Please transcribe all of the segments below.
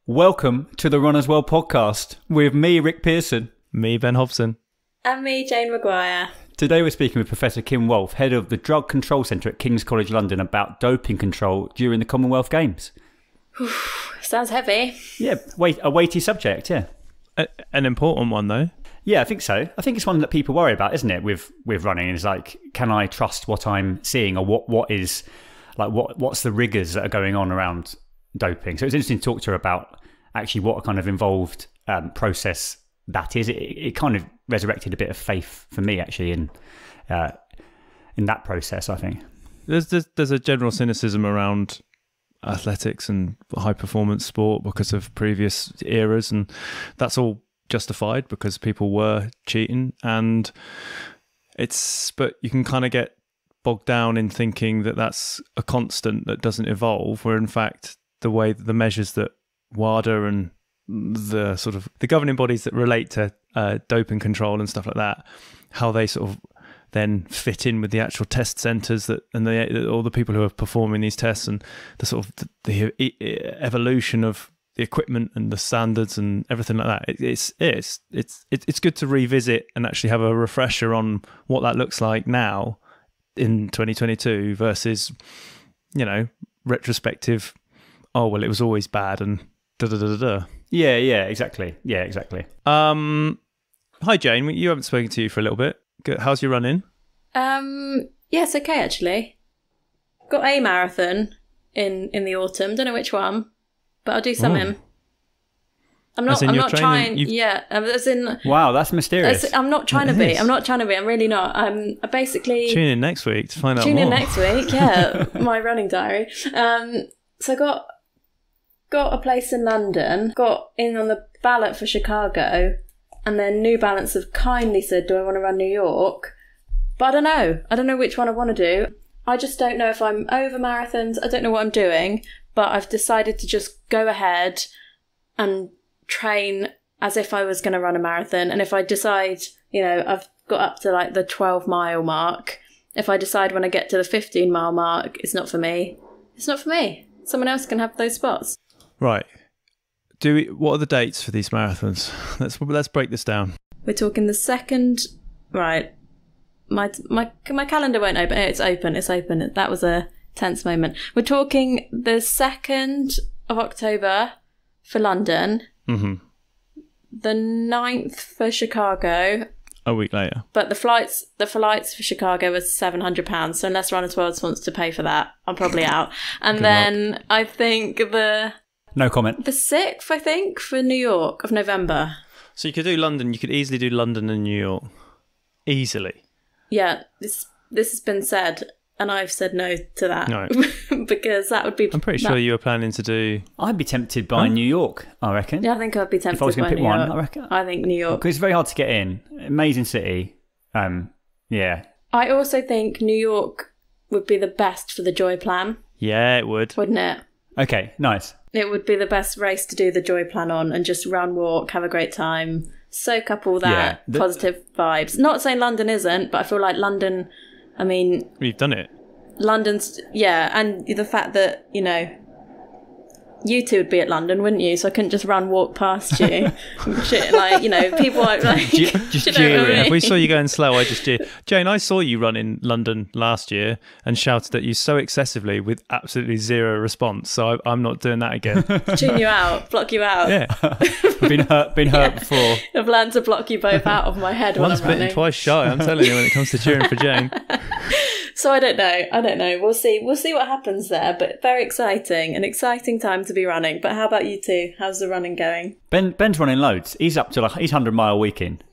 Welcome to the Runners World podcast with me, Rick Pearson. Me, Ben Hobson. And me, Jane Maguire. Today we're speaking with Professor Kim Wolff, head of the Drug Control Centre at King's College London, about doping control during the Commonwealth Games. Sounds heavy. Yeah, a weighty subject, yeah. An important one, though. Yeah, I think so. I think it's one that people worry about, isn't it, with running? It's like, can I trust what I'm seeing, or what's the rigours that are going on around doping? So it's interesting to talk to her about actually what kind of involved process that is. It kind of resurrected a bit of faith for me, actually, in that process, I think. There's a general cynicism around athletics and high performance sport because of previous eras, and that's all justified because people were cheating, but you can kind of get bogged down in thinking that that's a constant that doesn't evolve, where in fact the measures that WADA and the sort of the governing bodies that relate to doping control and stuff like that, how they sort of then fit in with the actual test centres and all the people who are performing these tests, and the sort of the evolution of the equipment and the standards and everything like that. It's good to revisit and actually have a refresher on what that looks like now in 2022 versus, retrospective. Oh well, it was always bad and da da da da. Yeah, exactly. Yeah, exactly. Hi Jane, you haven't spoken to you for a little bit. Good. How's your running? Yes, okay, actually. Got a marathon in the autumn. Don't know which one, but I'll do something. I'm not trying. Yeah, as in. Wow, that's mysterious. I'm not trying to be. I'm not trying to be. I'm really not. I basically tune in next week to find out more. Tune in next week. Yeah, my running diary. So got a place in London. Got in on the ballot for Chicago, and then New Balance have kindly said, "Do I want to run New York?" But I don't know. I don't know which one I want to do. I just don't know if I'm over marathons. I don't know what I'm doing. But I've decided to just go ahead and train as if I was going to run a marathon. And if I decide, I've got up to like the 12-mile mark. If I decide when I get to the 15-mile mark, it's not for me. It's not for me. Someone else can have those spots. Right. What are the dates for these marathons? Let's break this down. We're talking the second. Right. My calendar won't open. It's open. It's open. That was a tense moment. We're talking the 2nd of October for London. Mm-hmm. The 9th for Chicago. A week later. But the flights for Chicago was £700. So unless Runners World wants to pay for that, I'm probably out. And Good then luck. I think no comment. The 6th, I think, for New York of November. So you could do London. You could easily do London and New York. Easily. Yeah, this has been said, and I've said no to that. No. Because that would be... I'm pretty sure you were planning to do... I'd be tempted by New York, I reckon. Yeah, I think I'd be tempted if I was going to pick New one, York. I reckon. I think New York. Because it's very hard to get in. Amazing city. Yeah. I also think New York would be the best for the Joy Plan. Yeah, it would. Wouldn't it? Okay, nice. It would be the best race to do the Joy Plan on, and just run, walk, have a great time, soak up all that positive vibes. Not saying London isn't, but I feel like London, You've done it. London's, and the fact that, you two would be at London, wouldn't you? So I couldn't just walk past you. Shit, people are like... just you know jeering. what I mean? If we saw you going slow, I just jeer. Jane, I saw you run in London last year and shouted at you so excessively with absolutely zero response. So I'm not doing that again. Tune you out, block you out. Yeah. Been hurt before. I've learned to block you both out of my head. Once when I'm bitten, running. twice shy. I'm telling you when it comes to cheering for Jane. So I don't know. We'll see what happens there. But very exciting. An exciting time to be running. But how about you two? How's the running going? Ben's running loads. He's up to he's 100-mile weekend.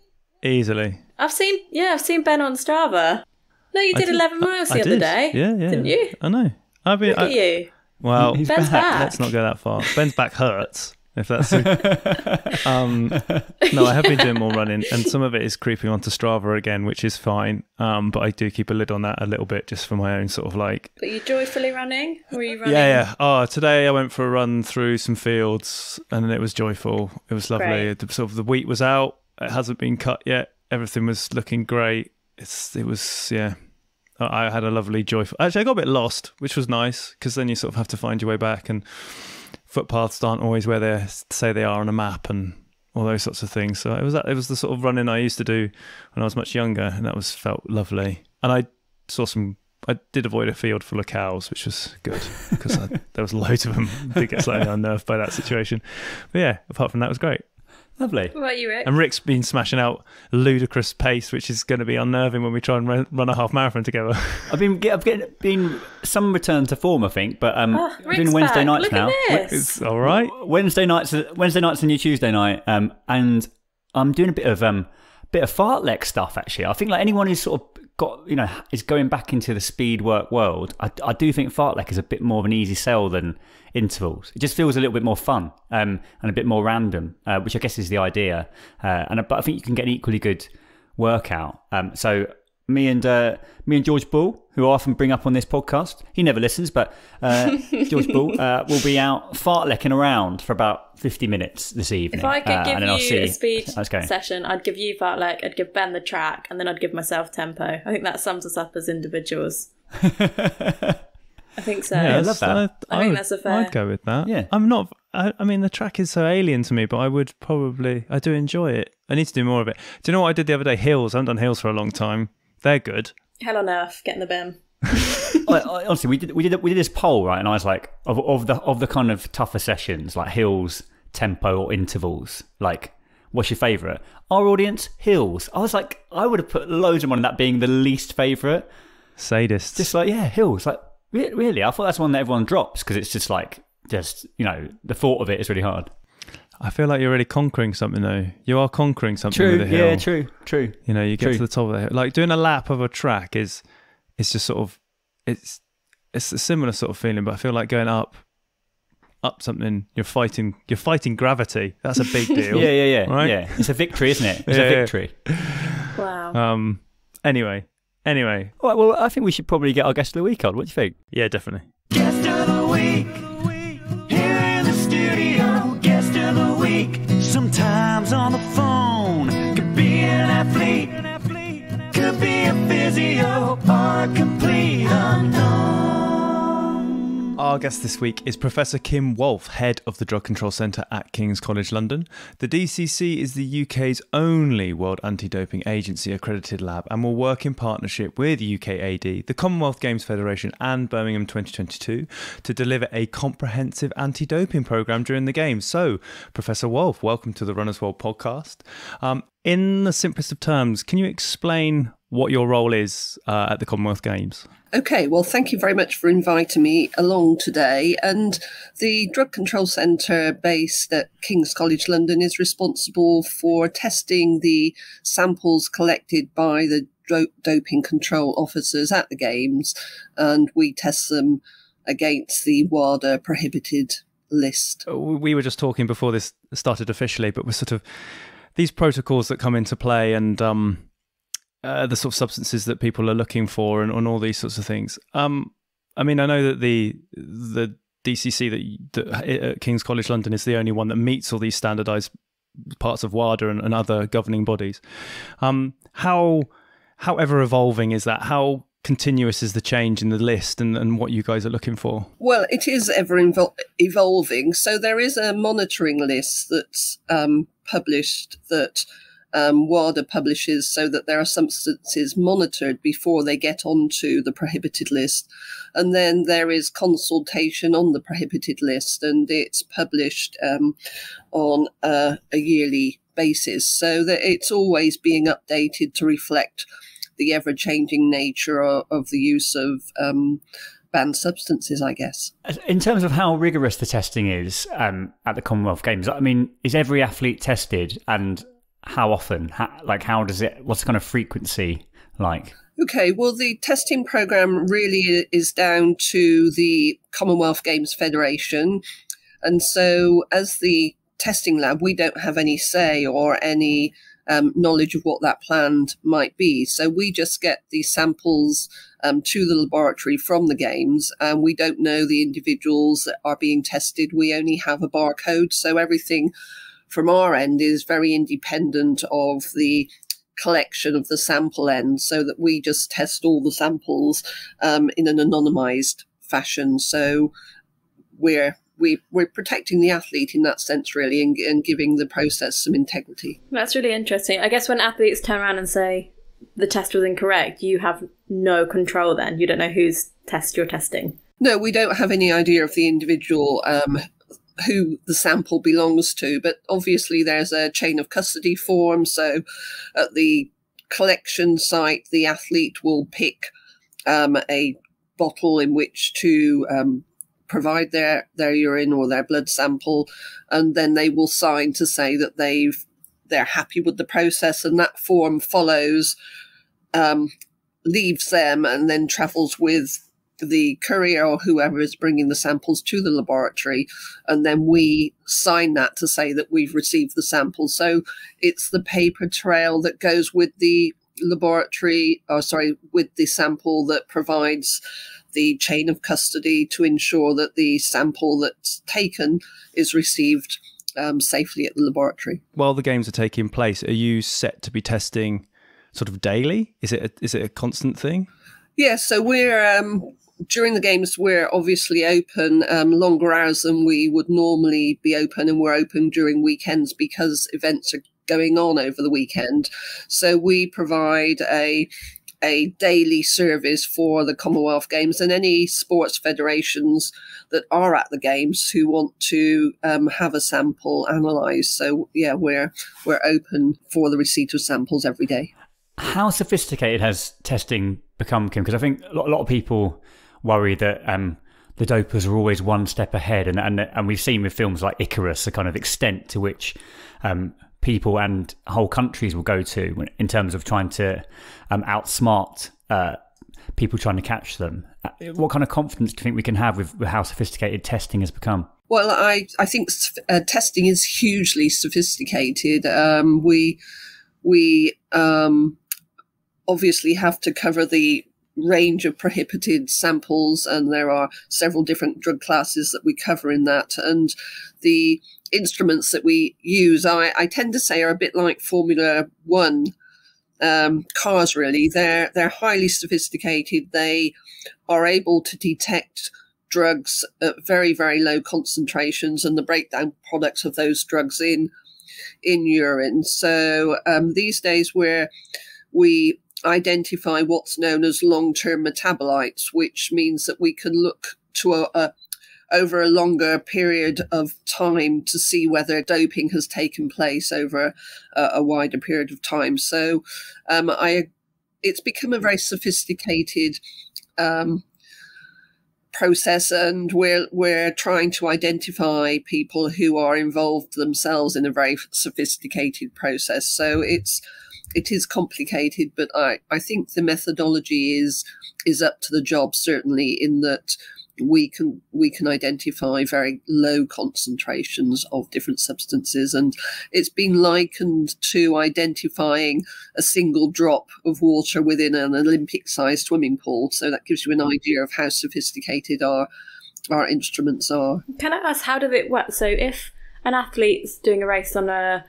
Easily. I've seen Ben on Strava. No, you did 11 miles the other day. Yeah. Didn't you? I know. Look at you. Well, Ben's back. Let's not go that far. Ben's back hurts. If that's no, I have been doing more running, and some of it is creeping onto Strava again, which is fine. But I do keep a lid on that a little bit, just for my own sort of like. But you joyfully running? Or were you running? Yeah. Oh, today I went for a run through some fields, and it was joyful. It was lovely. The wheat was out. It hasn't been cut yet. Everything was looking great. It was. I had a lovely joyful. Actually, I got a bit lost, which was nice because then you sort of have to find your way back and. footpaths aren't always where they say they are on a map, and all those sorts of things. So it was the sort of running I used to do when I was much younger, and that felt lovely. And I did avoid a field full of cows, which was good because there was loads of them. I did get slightly unnerved by that situation. But yeah, apart from that, it was great. Lovely. What about you, Rick? And Rick's been smashing out ludicrous pace, which is going to be unnerving when we try and run a half marathon together. I've been some return to form, I think, but Rick's doing Wednesday back. nights Look now. At this. It's all right. Wednesday nights and new Tuesday night, and I'm doing a bit of fartlek stuff actually. I think like anyone who's sort of got is going back into the speed work world, I do think fartlek is a bit more of an easy sell than intervals. It just feels a little bit more fun and a bit more random, which I guess is the idea. But I think you can get an equally good workout. So me and George Bull, who I often bring up on this podcast, he never listens, but George Bull will be out fartleking around for about 50 minutes this evening. If I could give you a speed Okay. session, I'd give you fartlek, I'd give Ben the track, and then I'd give myself tempo. I think that sums us up as individuals. I think so. Yeah, I love that. I think that's a fair. I'd go with that. Yeah. I'm not. I mean, the track is so alien to me, but I do enjoy it. I need to do more of it. Do you know what I did the other day? Hills. I haven't done hills for a long time. They're good. Hell on earth, get in the bin. Honestly, we did this poll, right? And I was like, of the kind of tougher sessions, like hills, tempo, or intervals, like, what's your favourite? Our audience, hills. I was like, I would have put loads of money on that being the least favourite. Sadists. Just like, yeah, hills. Like, really? I thought that's one that everyone drops because it's just like, the thought of it is really hard. I feel like you're really conquering something, though. You are conquering something True, with a hill. yeah, true. You get to the top of the hill. Like doing a lap of a track is just sort of, it's a similar sort of feeling, but I feel like going up something, you're fighting gravity. That's a big deal. Yeah. Right? Yeah, it's a victory, isn't it? It's a victory. Wow. Anyway. All right, well, I think we should probably get our guest of the week on. What do you think? Yeah, definitely. Guest of the week, here in the studio. Guest of the week, sometimes on the phone. Could be an athlete, could be a physio, or a complete unknown. Our guest this week is Professor Kim Wolff, Head of the Drug Control Centre at King's College London. The DCC is the UK's only World Anti-Doping Agency accredited lab and will work in partnership with UKAD, the Commonwealth Games Federation and Birmingham 2022 to deliver a comprehensive anti-doping programme during the Games. So, Professor Wolff, welcome to the Runner's World podcast. In the simplest of terms, can you explain what your role is at the Commonwealth Games? Okay, well, thank you very much for inviting me along today. And the Drug Control Centre based at King's College London is responsible for testing the samples collected by the doping control officers at the Games, and we test them against the WADA prohibited list. We were just talking before this started officially, but we're sort of these protocols that come into play and the sort of substances that people are looking for and all these sorts of things. I mean, I know that the DCC that at King's College London is the only one that meets all these standardised parts of WADA and other governing bodies. How ever evolving is that? How continuous is the change in the list and what you guys are looking for? Well, it is ever evolving. So there is a monitoring list that's published that WADA publishes, so that there are substances monitored before they get onto the prohibited list. And then there is consultation on the prohibited list, and it's published on a yearly basis, so that it's always being updated to reflect the ever-changing nature of the use of banned substances, I guess. In terms of how rigorous the testing is at the Commonwealth Games, I mean, is every athlete tested, and how often? How does it? What's the kind of frequency like? Okay, well, the testing programme really is down to the Commonwealth Games Federation. And so as the testing lab, we don't have any say or any knowledge of what that plan might be. So we just get the samples to the laboratory from the Games, and we don't know the individuals that are being tested. We only have a barcode, so everything from our end is very independent of the collection of the sample end, so that we just test all the samples in an anonymised fashion. So we're we're protecting the athlete in that sense, really, and giving the process some integrity. That's really interesting. I guess when athletes turn around and say the test was incorrect, you have no control then. You don't know whose test you're testing. No, we don't have any idea of the individual who the sample belongs to, but obviously there's a chain of custody form. So at the collection site, the athlete will pick a bottle in which to provide their urine or their blood sample, and then they will sign to say that they're happy with the process, and that form follows, leaves them, and then travels with the courier or whoever is bringing the samples to the laboratory, and then we sign that to say that we've received the sample. So it's the paper trail that goes with the laboratory, with the sample, that provides the chain of custody to ensure that the sample that's taken is received safely at the laboratory. While the games are taking place, are you set to be testing sort of daily? Is it a constant thing? Yeah, so we're during the games, we're obviously open longer hours than we would normally be open, and we're open during weekends because events are going on over the weekend. So we provide a daily service for the Commonwealth Games and any sports federations that are at the games who want to have a sample analysed. So yeah, we're open for the receipt of samples every day. How sophisticated has testing become, Kim? Because I think a lot of people worry that the dopers are always one step ahead, and we've seen with films like Icarus the kind of extent to which people and whole countries will go to in terms of trying to outsmart people trying to catch them. What kind of confidence do you think we can have with how sophisticated testing has become? Well, I think testing is hugely sophisticated. We obviously have to cover the range of prohibited samples, and there are several different drug classes that we cover in that. And the instruments that we use, I tend to say, are a bit like Formula One cars, really. They're highly sophisticated. They are able to detect drugs at very, very low concentrations and the breakdown products of those drugs in urine. So these days we identify what's known as long-term metabolites, which means that we can look to over a longer period of time to see whether doping has taken place over a wider period of time. So it's become a very sophisticated process, and we're trying to identify people who are involved themselves in a very sophisticated process. So it is complicated, but I think the methodology is up to the job, certainly, in that we can identify very low concentrations of different substances, and it's been likened to identifying a single drop of water within an Olympic-sized swimming pool. So that gives you an idea of how sophisticated our instruments are. Can I ask, how does it work? So if an athlete's doing a race on a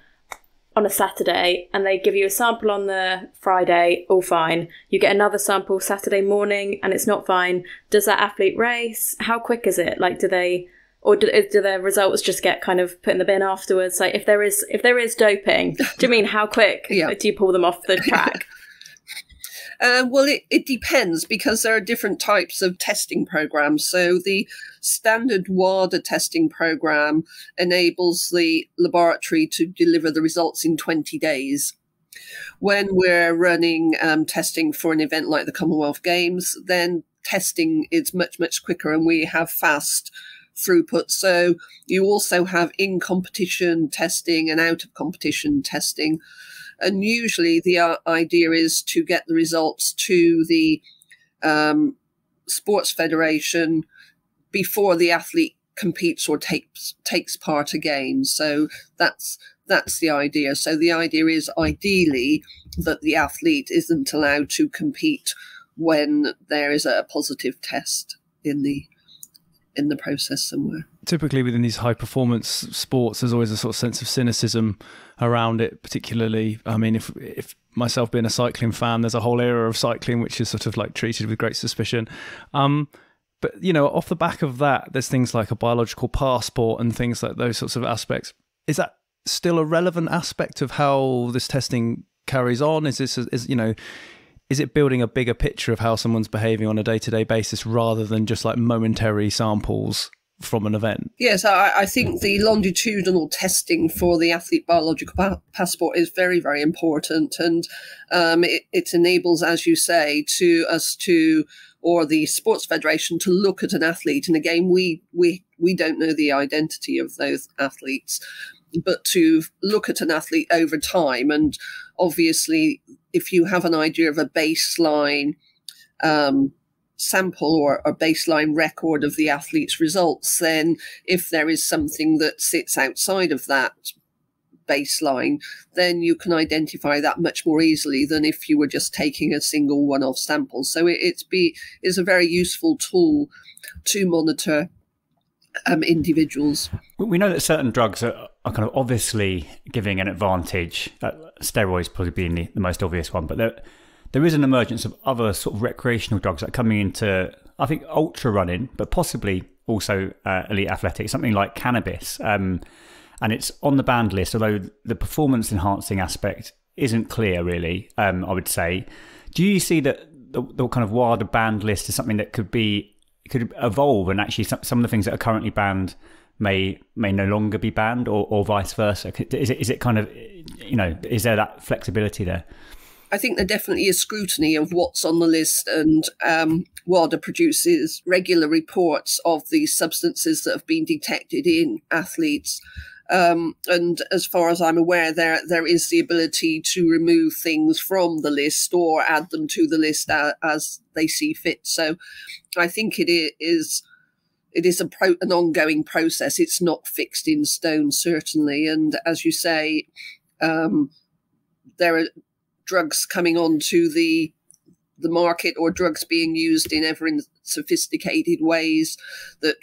Saturday and they give you a sample on the Friday, all fine. You get another sample Saturday morning and it's not fine. Does that athlete race? How quick is it? Like, do their results just get kind of put in the bin afterwards? Like, if there is doping, do you mean how quick do you pull them off the track? Well, it depends, because there are different types of testing programs. So the standard WADA testing program enables the laboratory to deliver the results in 20 days. When we're running testing for an event like the Commonwealth Games, then testing is much, much quicker, and we have fast throughput. So you also have in-competition testing and out-of-competition testing. And usually the idea is to get the results to the sports federation before the athlete competes or takes part again. So that's the idea. So the idea is ideally that the athlete isn't allowed to compete when there is a positive test in the process somewhere. Typically within these high performance sports, there's always a sort of sense of cynicism around it, particularly, I mean, if myself being a cycling fan, there's a whole era of cycling which is sort of like treated with great suspicion. But, you know, off the back of that, there's things like a biological passport and things like those sorts of aspects. Is that still a relevant aspect of how this testing carries on? Is it building a bigger picture of how someone's behaving on a day-to-day basis rather than just like momentary samples from an event? Yes, I think the longitudinal testing for the athlete biological passport is very, very important. And it enables, as you say, or the Sports Federation to look at an athlete. And again, we don't know the identity of those athletes, but to look at an athlete over time. And obviously, if you have an idea of a baseline sample or a baseline record of the athlete's results, then if there is something that sits outside of that baseline, then you can identify that much more easily than if you were just taking a single one-off sample. So it is a very useful tool to monitor individuals. We know that certain drugs are kind of obviously giving an advantage, steroids probably being the most obvious one, but there is an emergence of other sort of recreational drugs that are coming into, I think, ultra running, but possibly also elite athletics, something like cannabis. And it's on the banned list, although the performance enhancing aspect isn't clear really, I would say. Do you see that the kind of wider banned list is something that could evolve, and actually some of the things that are currently banned may no longer be banned, or vice versa? Is it kind of, is there that flexibility there? I think there definitely is scrutiny of what's on the list, and WADA produces regular reports of the substances that have been detected in athletes. And as far as I'm aware, there is the ability to remove things from the list or add them to the list as they see fit. So I think it is an ongoing process. It's not fixed in stone, certainly. And as you say, there are drugs coming onto the market, or drugs being used in ever sophisticated ways that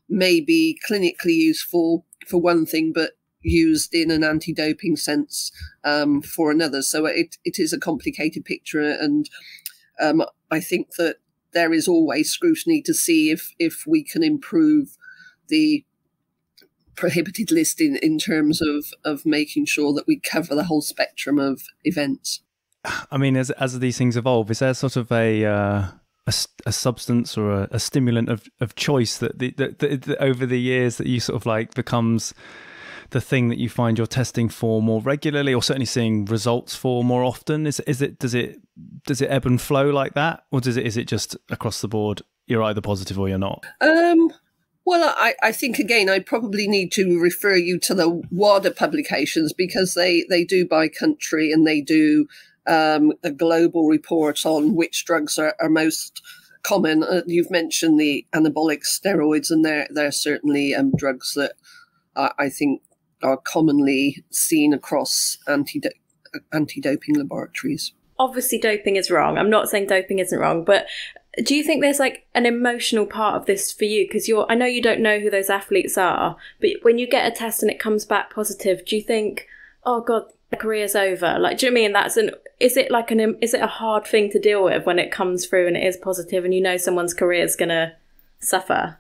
may be clinically useful for one thing, but used in an anti-doping sense for another. So it is a complicated picture, and I think that there is always scrutiny to see if we can improve the prohibited list in terms of making sure that we cover the whole spectrum of events. I mean, as these things evolve, is there sort of a substance or a stimulant of choice that over the years that you sort of like becomes the thing that you find you're testing for more regularly, or certainly seeing results for more often? Does it ebb and flow like that, or is it just across the board you're either positive or you're not? Well, I think, again, I probably need to refer you to the WADA publications, because they do by country, and they do a global report on which drugs are most common. You've mentioned the anabolic steroids, and they're certainly drugs that I think are commonly seen across anti-doping laboratories. Obviously, doping is wrong. I'm not saying doping isn't wrong, but do you think there's like an emotional part of this for you? Because I know you don't know who those athletes are, but when you get a test and it comes back positive, do you think, oh God, their career's over? Like, do you know what I mean? Is it a hard thing to deal with when it comes through and it is positive, and you know someone's career is going to suffer?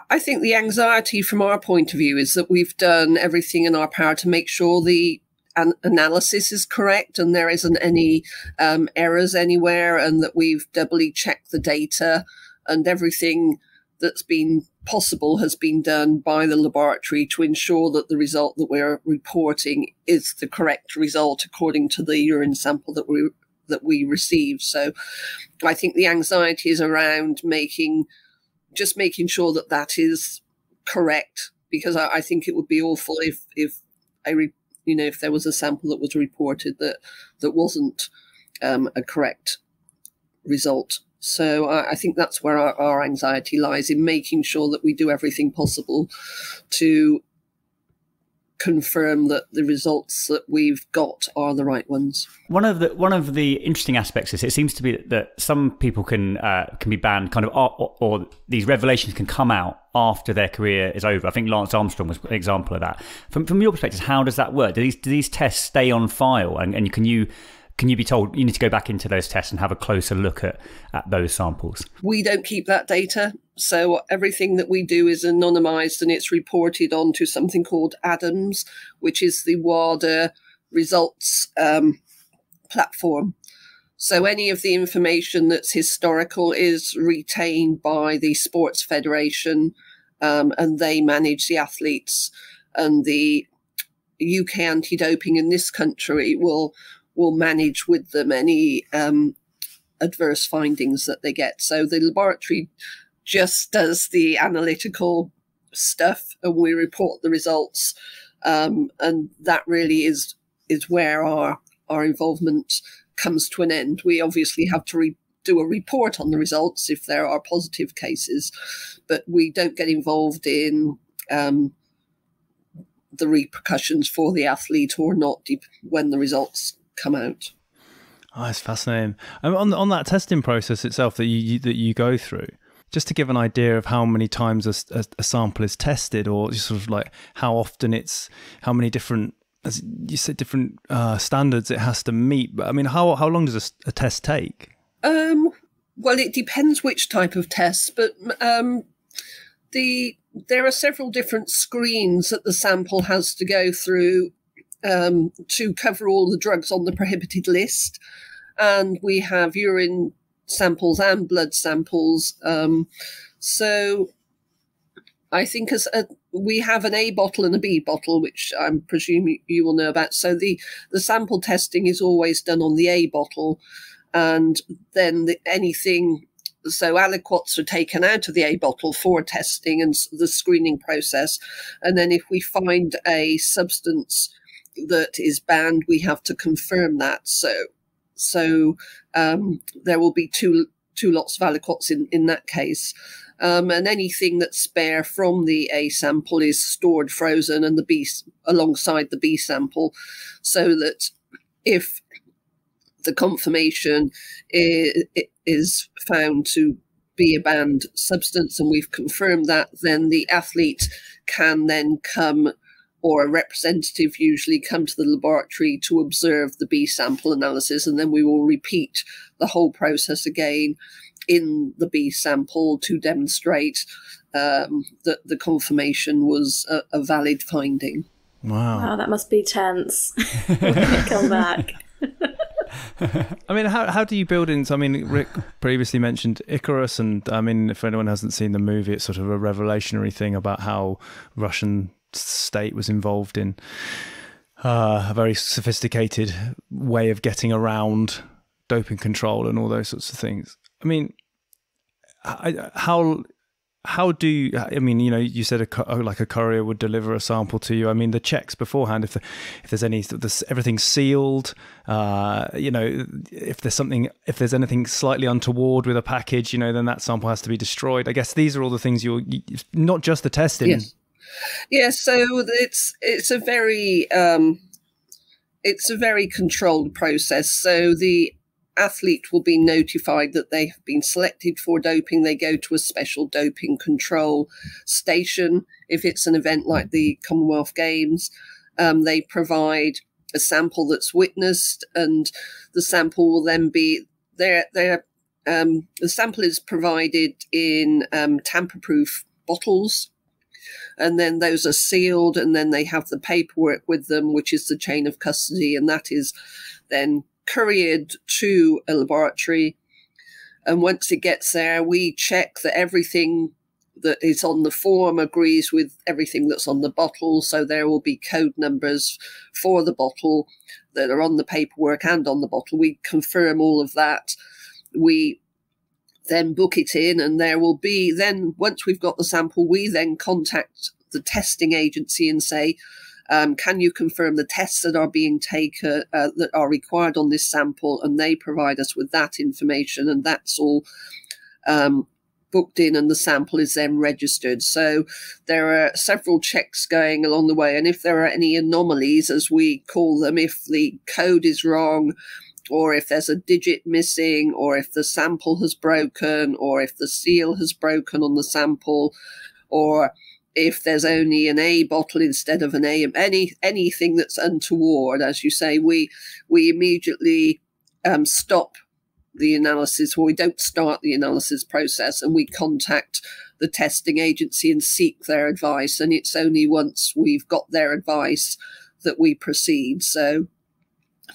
I think the anxiety from our point of view is that we've done everything in our power to make sure the analysis is correct and there isn't any errors anywhere, and that we've doubly checked the data, and everything that's been possible has been done by the laboratory to ensure that the result that we're reporting is the correct result according to the urine sample that we received. So I think the anxiety is around making sure that is correct, because I think it would be awful if there was a sample that was reported that wasn't a correct result. So I think that's where our anxiety lies, in making sure that we do everything possible to confirm that the results that we've got are the right ones. One of the interesting aspects is it seems to be that some people can be banned kind of, or these revelations can come out after their career is over. I think Lance Armstrong was an example of that. From your perspective, how does that work? Do these tests stay on file, and can you can you be told you need to go back into those tests and have a closer look at those samples? We don't keep that data. So everything that we do is anonymized and it's reported onto something called ADAMS, which is the WADA results platform. So any of the information that's historical is retained by the Sports Federation, and they manage the athletes. And the UK anti-doping in this country will manage with them any adverse findings that they get. So the laboratory just does the analytical stuff, and we report the results. And that really is where our involvement comes to an end. We obviously have to do a report on the results if there are positive cases, but we don't get involved in the repercussions for the athlete or not when the results come out. Oh, it's fascinating. On that testing process itself that you go through, just to give an idea of how many times a sample is tested, or just sort of like how often how many different, as you said, different standards it has to meet. But I mean, how long does a test take? Well, it depends which type of test, but there are several different screens that the sample has to go through to cover all the drugs on the prohibited list. And we have urine samples and blood samples. So I think we have an A bottle and a B bottle, which I presume you will know about. So the sample testing is always done on the A bottle. And then so aliquots are taken out of the A bottle for testing and the screening process. And then if we find a substance that is banned, we have to confirm that. So there will be two lots of aliquots in that case. And anything that's spare from the A sample is stored frozen and the B alongside the B sample, so that if the confirmation is found to be a banned substance and we've confirmed that, then the athlete can then come, or a representative usually come to the laboratory to observe the B sample analysis, and then we will repeat the whole process again in the B sample to demonstrate that the confirmation was a valid finding. Wow, that must be tense. Come back. I mean, how do you build in? I mean, Rick previously mentioned Icarus, and I mean, if anyone hasn't seen the movie, it's sort of a revelationary thing about how Russian state was involved in a very sophisticated way of getting around doping control and all those sorts of things. I mean, how do you, I mean, you know, you said like a courier would deliver a sample to you. I mean, the checks beforehand, if there's any, everything's sealed, you know, if there's anything slightly untoward with a package, you know, then that sample has to be destroyed. I guess these are all the things not just the testing. Yes. Yeah, so it's a very controlled process. So the athlete will be notified that they have been selected for doping. They go to a special doping control station. If it's an event like the Commonwealth Games, they provide a sample that's witnessed, and the sample will then be the sample is provided in tamper-proof bottles. And then those are sealed, and then they have the paperwork with them, which is the chain of custody, and that is then couriered to a laboratory. And once it gets there, we check that everything that is on the form agrees with everything that's on the bottle. So there will be code numbers for the bottle that are on the paperwork and on the bottle. We confirm all of that. We then book it in, and there will be then, once we've got the sample, we then contact the testing agency and say, can you confirm the tests that are being taken, that are required on this sample? And they provide us with that information, and that's all booked in, and the sample is then registered. So there are several checks going along the way, and if there are any anomalies, as we call them, if the code is wrong, or if there's a digit missing, or if the sample has broken, or if the seal has broken on the sample, or if there's only an A bottle instead of an A, anything that's untoward, as you say, we immediately stop the analysis, or we don't start the analysis process, and we contact the testing agency and seek their advice. And it's only once we've got their advice that we proceed. So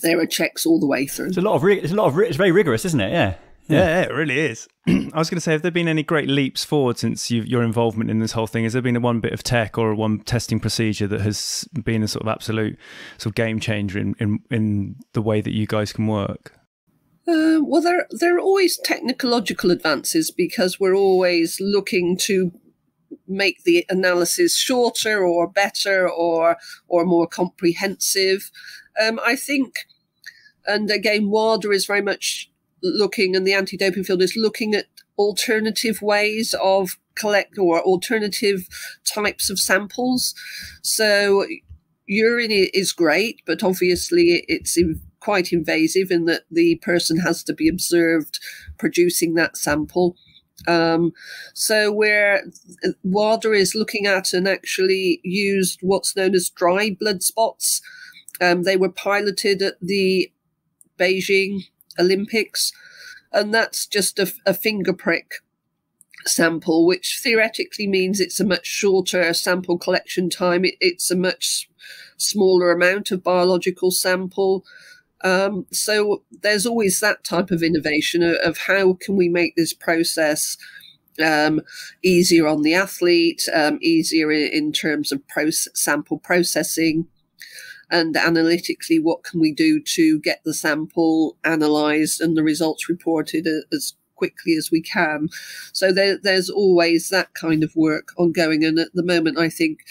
there are checks all the way through. It's very rigorous, isn't it? Yeah. Yeah, it really is. I was going to say, have there been any great leaps forward since your involvement in this whole thing? Has there been one bit of tech or one testing procedure that has been a sort of absolute sort of game changer in the way that you guys can work? Well, there are always technological advances, because we're always looking to make the analysis shorter or better or more comprehensive. I think, and again, WADA is very much looking, and the anti-doping field is looking at alternative ways of collect, or alternative types of samples. So urine is great, but obviously it's quite invasive in that the person has to be observed producing that sample. So where WADA is looking at and actually used what's known as dry blood spots. They were piloted at the Beijing Olympics, and that's just a finger prick sample, which theoretically means it's a much shorter sample collection time. It's a much smaller amount of biological sample. So there's always that type of innovation of how can we make this process easier on the athlete, easier in terms of sample processing, and analytically, what can we do to get the sample analysed and the results reported as quickly as we can. So there's always that kind of work ongoing. And at the moment, I think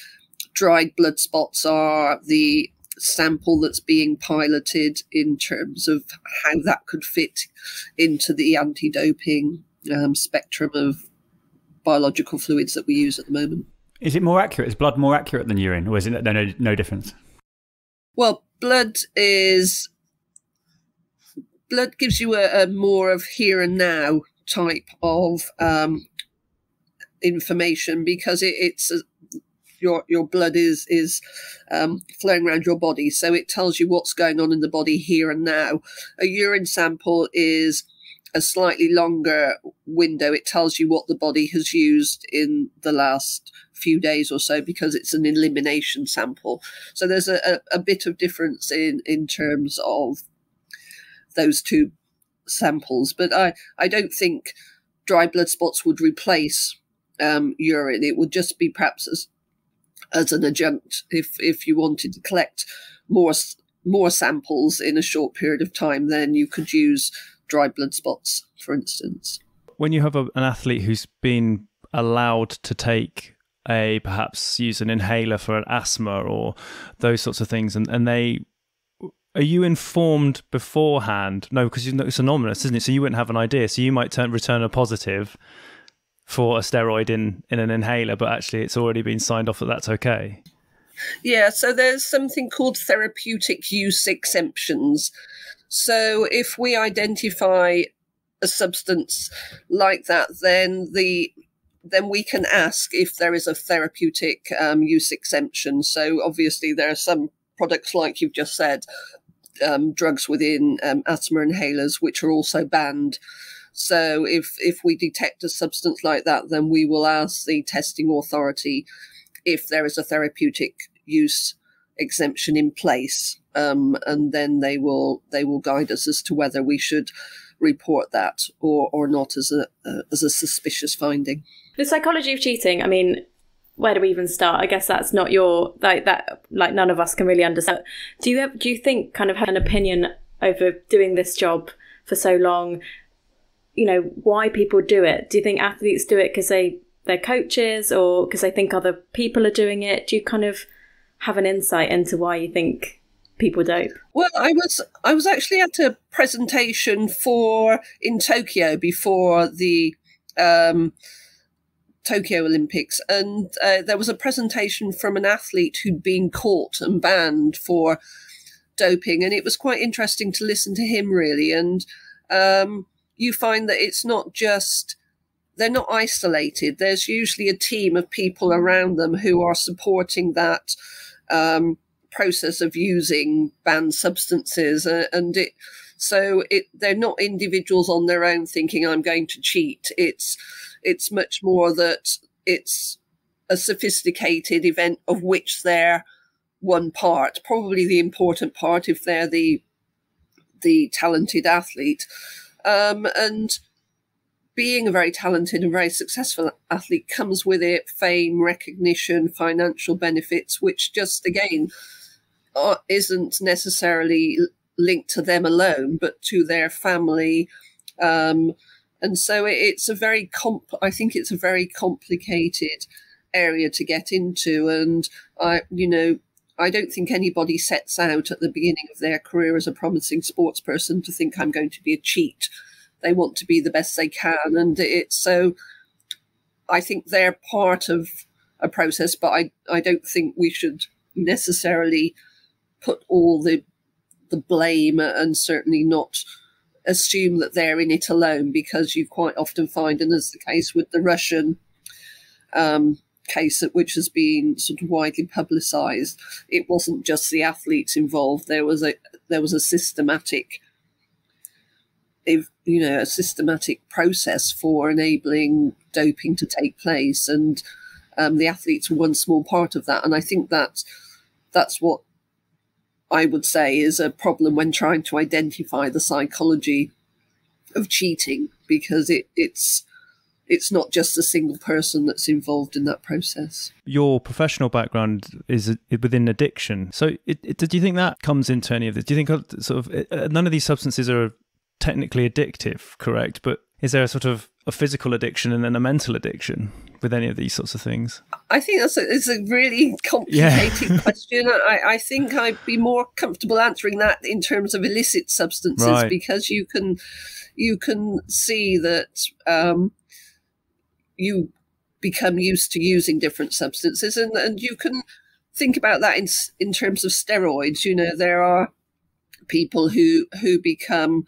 dried blood spots are the sample that's being piloted in terms of how that could fit into the anti-doping spectrum of biological fluids that we use at the moment. Is it more accurate? Is blood more accurate than urine, or is it no difference? Well, blood gives you a more of here and now type of information, because your blood is flowing around your body, so it tells you what's going on in the body here and now. A urine sample is a slightly longer window. It tells you what the body has used in the last few days or so, because it's an elimination sample. So there's a bit of difference in terms of those two samples. But I don't think dry blood spots would replace urine. It would just be perhaps as an adjunct if you wanted to collect more samples in a short period of time. Then you could use dry blood spots, for instance. When you have an athlete who's been allowed to perhaps use an inhaler for an asthma or those sorts of things, and are you informed beforehand? No, because it's anonymous, isn't it? So you wouldn't have an idea. So you might return a positive for a steroid in an inhaler, but actually it's already been signed off that that's okay. Yeah, so there's something called therapeutic use exemptions. So if we identify a substance like that, then we can ask if there is a therapeutic use exemption. So obviously there are some products, like you've just said, drugs within asthma inhalers, which are also banned. So if we detect a substance like that, then we will ask the testing authority if there is a therapeutic use exemption in place, and then they will guide us as to whether we should report that or not as a suspicious finding. The psychology of cheating, I mean, where do we even start? I guess that's not your, none of us can really understand. Do you think, kind of have an opinion over doing this job for so long, why people do it? Do you think athletes do it because they're coaches, or because they think other people are doing it? Do you kind of have an insight into why you think people dope? Well, I was actually at a presentation in Tokyo before the Tokyo Olympics, and there was a presentation from an athlete who'd been caught and banned for doping, and it was quite interesting to listen to him, really. And you find that it's not just they're not isolated. There's usually a team of people around them who are supporting that process of using banned substances, and they're not individuals on their own thinking I'm going to cheat. It's much more that it's a sophisticated event of which they're one part, probably the important part if they're the talented athlete, and being a very talented and very successful athlete comes with it fame, recognition, financial benefits, which just, again, isn't necessarily linked to them alone, but to their family. And so it's I think it's a very complicated area to get into. And I don't think anybody sets out at the beginning of their career as a promising sports person to think I'm going to be a cheat. They want to be the best they can, and I think they're part of a process, but I don't think we should necessarily put all the blame, and certainly not assume that they're in it alone, because you quite often find, and as the case with the Russian case, which has been sort of widely publicised, it wasn't just the athletes involved. There was a systematic process for enabling doping to take place, and the athletes were one small part of that. And I think that's what I would say is a problem when trying to identify the psychology of cheating, because it's not just a single person that's involved in that process. Your professional background is within addiction. So do you think that comes into any of this? Do you think sort of none of these substances are technically addictive, correct? But is there a sort of a physical addiction and then a mental addiction with any of these sorts of things? I think it's a really complicated question. I think I'd be more comfortable answering that in terms of illicit substances, right, because you can see that you become used to using different substances, and you can think about that in terms of steroids. There are people who become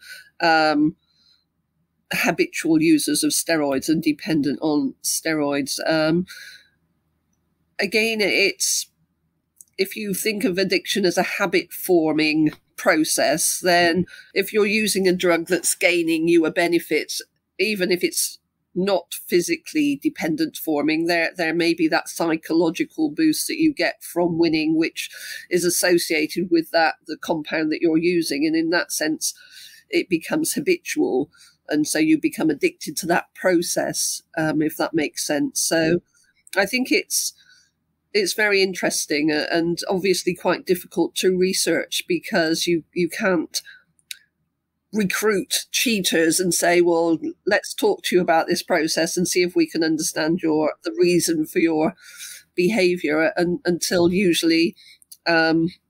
habitual users of steroids and dependent on steroids. Again, if you think of addiction as a habit-forming process, then if you're using a drug that's gaining you a benefit, even if it's not physically dependent forming, there may be that psychological boost that you get from winning, which is associated with the compound that you're using, and in that sense it becomes habitual, and so you become addicted to that process, if that makes sense. So I think it's very interesting, and obviously quite difficult to research, because you can't recruit cheaters and say, well, let's talk to you about this process and see if we can understand the reason for your behavior, until usually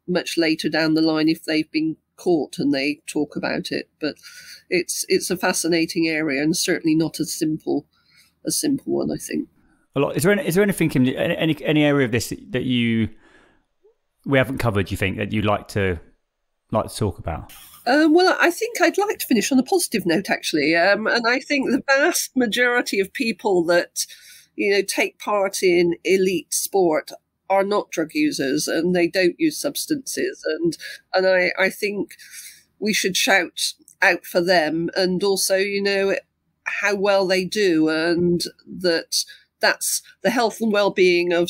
much later down the line, if they've been caught and they talk about it. But it's a fascinating area, and certainly not a simple one, I think. A lot. Is there anything, Kim, any area of this that we haven't covered, you think, that you'd like to talk about? Well, I think I'd like to finish on a positive note, actually. And I think the vast majority of people that, take part in elite sport are not drug users, and they don't use substances. And I think we should shout out for them, and also, how well they do, and that's the health and well-being of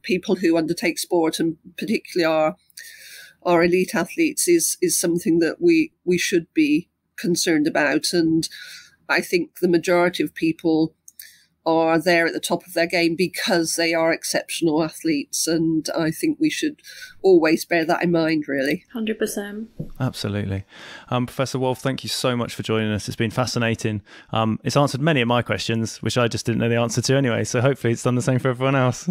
people who undertake sport, and particularly our elite athletes is something that we should be concerned about. And I think the majority of people are there at the top of their game because they are exceptional athletes, and I think we should always bear that in mind, really. 100%. Absolutely. Professor Wolff, thank you so much for joining us. It's been fascinating. It's answered many of my questions, which I just didn't know the answer to anyway, so hopefully it's done the same for everyone else.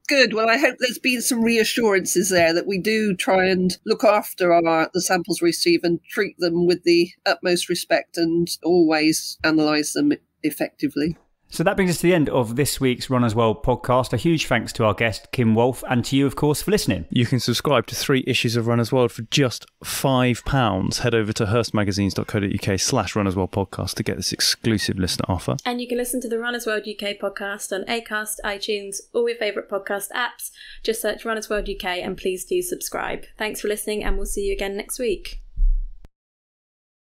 Good. Well, I hope there's been some reassurances there that we do try and look after the samples we receive and treat them with the utmost respect, and always analyse them effectively. So that brings us to the end of this week's Runners World podcast. A huge thanks to our guest, Kim Wolff, and to you, of course, for listening. You can subscribe to 3 issues of Runners World for just £5. Head over to hurstmagazines.co.uk/Runners World podcast to get this exclusive listener offer. And you can listen to the Runners World UK podcast on Acast, iTunes, all your favourite podcast apps. Just search Runners World UK and please do subscribe. Thanks for listening, and we'll see you again next week.